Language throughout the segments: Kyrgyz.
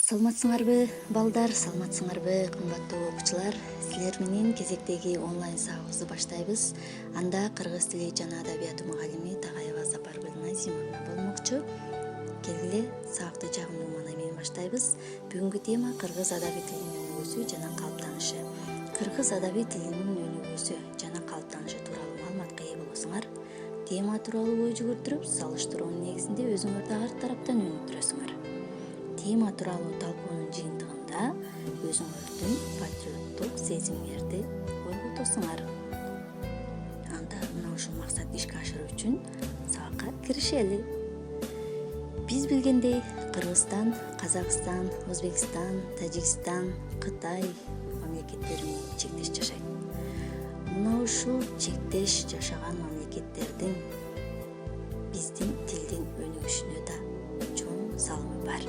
Саламатсыңарбы балдар, саламатсыңарбы кымбаттуу окуучулар. Силер менен кезектеги онлайн сабагыбызды баштайбыз. Анда кыргыз тили жана адабияты мугалими Тагаева Сапаргүл Назимовна болмокчу. Келгиле сабакты жагымдуу маанай менен баштайбыз. Бүгүнкү тема кыргыз адаби тилинин өнүгүүсү жана калыптанышы. Кыргыз адаби тилинин өнүгүүсү жана калыптанышы тууралуу маалыматка ээ болосуңар. Тема тууралуу ой жүгүртүрүп, салыштыруунун негизинде өзүңөрдү ар тараптан өнүктүрөсүңөр. Тема тууралуу талкуунун жыйынтыгында өзүңөрдүн патриоттук сезимиңерди ойготосуңар. Анда мына ушул максатты ишке ашыруу үчүн сабакка киришели. Биз билгендей, Кыргызстан, Казакстан, Өзбекстан, Тажикстан, Кытай мамлекеттери менен чектеш жашайт. Мына ушул чектеш жашаган мамлекеттердин биздин тилдин өнүгүшүнө да чоң салымы бар.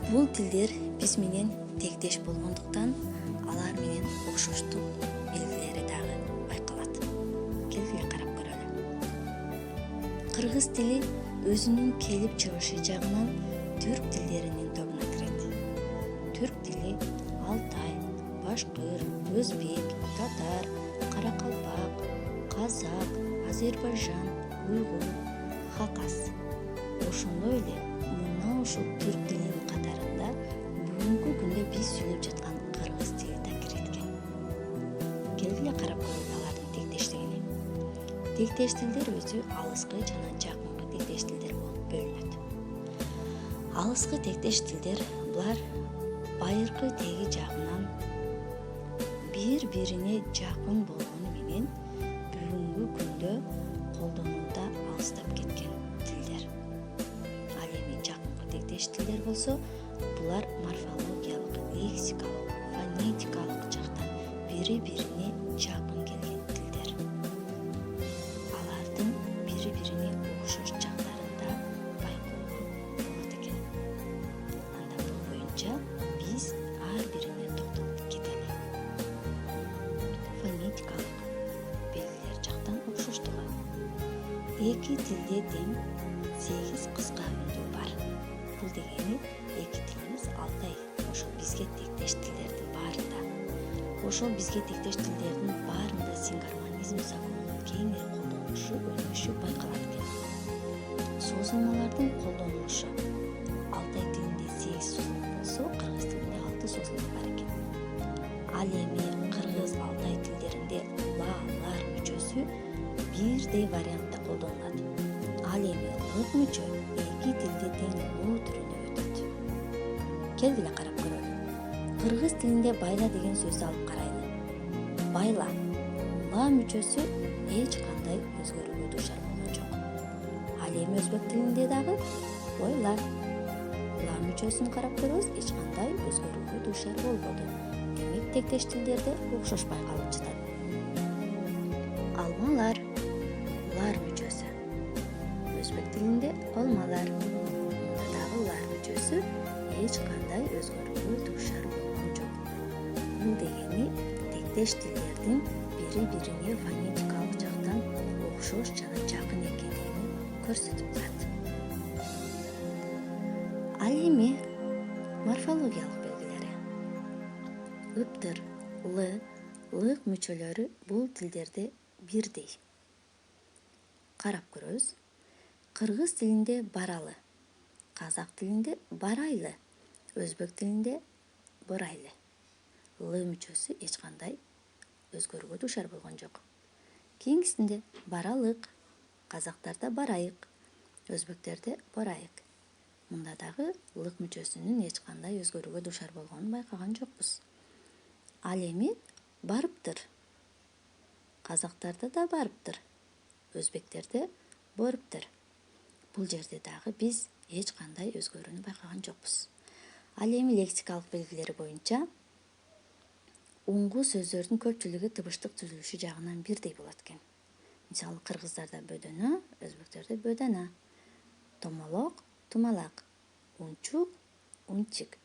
Бул тилдер биз менен тектеш болгондуктан алар менен окшоштук белгилери дагы байкалат. Келгиле карап көрөлү. Кыргыз тили өзүнүн келип чыгышы жагынан түрк тилдеринин тобуна кирет. Түрк тили Алтай, башкыр, өзбек, татар, каракалпак, казак, Азербайжан, уйгур, хакас. Ошондой эле мына ушул түрк тилинин катарында бүгүнкү күндө биз сүйлөп жаткан кыргыз тили да кирет экен. Келгиле карап көрөлү алардын тектештигине. Тектеш тилдер өзү алыскы жана жакынкы тектеш тилдер болуп бөлүнөт. Алыскы тектеш тилдер булар байыркы теги жагынан бири-бирине жакын болгону менен бүгүнкү күндө колдонууда алыстап кеткен тилдер. Ал эми жакынкы тектеш тилдер болсо, булар морфологиялык, лексикалык, фонетикалык жактан бири-бирине жакын келген тилдер. Алардын бири-бирине окшош жактарын да байкоого болот экен. Анда бул боюнча биз ар бирине токтолуп кетели. Фонетикалык белгилер жактан окшоштугу. Эки тилде тең 8 кыска үндүү бар. Бул дегени эки тилибиз Алтай. Ошол бизге тектеш тилдердин баарында. Ошол бизге тектеш тилдердин баарында сингармонизм законунун кеңири колдонулушу, өнүгүшү байкалат экен. Созулмалардын колдонулушу. Алтай тилинде 8 созулма болсо, кыргыз тилинде 6 созулма бар экен. Ал эми кыргыз Алтай тилдеринде лар мүчөсү бирдей вариантта колдонулат. Ал эми лык мүчө эки тилде тең луу түрүндө өтөт. Келгиле карап көрөлү. Кыргыз тилинде байла деген сөздү алып карайлы. Байла. Ла мүчөсү эч кандай өзгөрүүгө дуушар болгон жок. Ал эми өзбек тилинде дагы бойла. Ла мүчөсүн карап көрөбүз, эч кандай өзгөрүүгө дуушар болбоду. Демек тектеш тилдерде окшош байкалып жатат. Алмалар. Лар мүчөсү. Өзбек тилинде алмалар. Мында дагы лар мүчөсү эч кандай өзгөрүүгө дуушар болгон жок. Бул дегени тектеш тилдердин бири-бирине фонетикалык жактан окшош жана жакын экендигин көрсөтүп турат. Ал эми морфологиялык белгилери. Ыптыр, лык мүчөлөрү бул тилдерде бирдей. Карап көрөбүз. Кыргыз тилинде баралы, казак тилинде барайлы, өзбек тилинде борайлы. Лы мүчөсү эч кандай өзгөрүүгө дуушар болгон жок. Кийинкисинде баралык, казактарда барайык, өзбектерде борайык. Мында дагы лык мүчөсүнүн эч кандай өзгөрүүгө дуушар болгонун байкаган жокпуз. Ал эми барыптыр. Казактарда да барыптыр, өзбектерде боруптыр. Бул жерде дагы биз эч кандай өзгөрүүнү байкаган жокпуз. Ал эми лексикалык белгилери боюнча уңгу сөздөрдүн көпчүлүгү тыбыштык түзүлүшү жагынан бирдей болот экен. Мисалы кыргыздарда бөдөнө, өзбектерде бөдана, томолок, тумалак, унчук, унчик.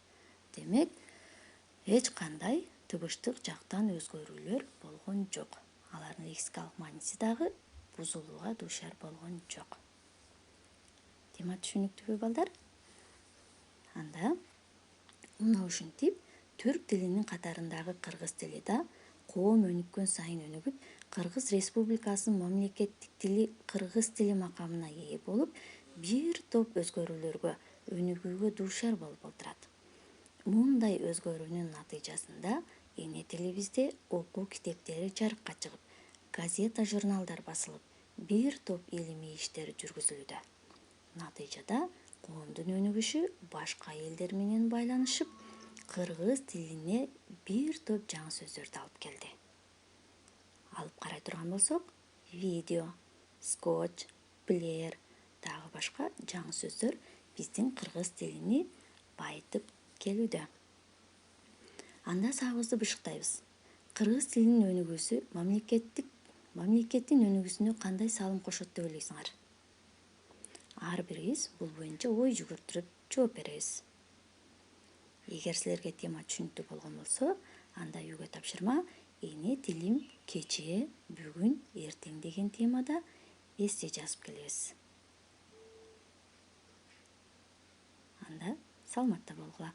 Демек, эч кандай тыбыштык жактан өзгөрүүлөр болгон жок. Алардын лексикалык мааниси дагы бузулууга дуушар болгон жок. Тема түшүнүктүүбү балдар? Анда Мына ушинтип түрк тилинин катарындагы кыргыз тили да коом өнүккөн сайын өнүгүп, Кыргыз Республикасынын мамлекеттик тили кыргыз тили макамына ээ болуп, бир топ өзгөрүүлөргө, өнүгүүгө дуушар болуп олтурат. Мындай өзгөрүүнүн натыйжасында эне тилибизде окуу китептери жарыкка чыгып, газета журналдар басылып, бир топ илимий иштер жүргүзүлүүдө. Натыйжада коомдун өнүгүшү башка элдер менен байланышып, кыргыз тилине бир топ жаңы сөздөрдү алып келди. Алып карай турган болсок, видео, скотч, плеер, дагы башка жаңы сөздөр биздин кыргыз тилини байытып келүүдө. Анда сагыбызды бышыктайбыз. Кыргыз тилинин өнүгүүсү мамлекеттин өнүгүүсүнө кандай салым кошот деп ойлойсуңар? Ар бирибиз бул боюнча ой жүгүртүрүп жооп беребиз. Эгер силерге тема түшүнүктүү болгон болсо, анда үйгө тапшырма эне тилим кечээ, бүгүн, эртең деген темада эссе жазып келебиз. Анда саламатта болгула.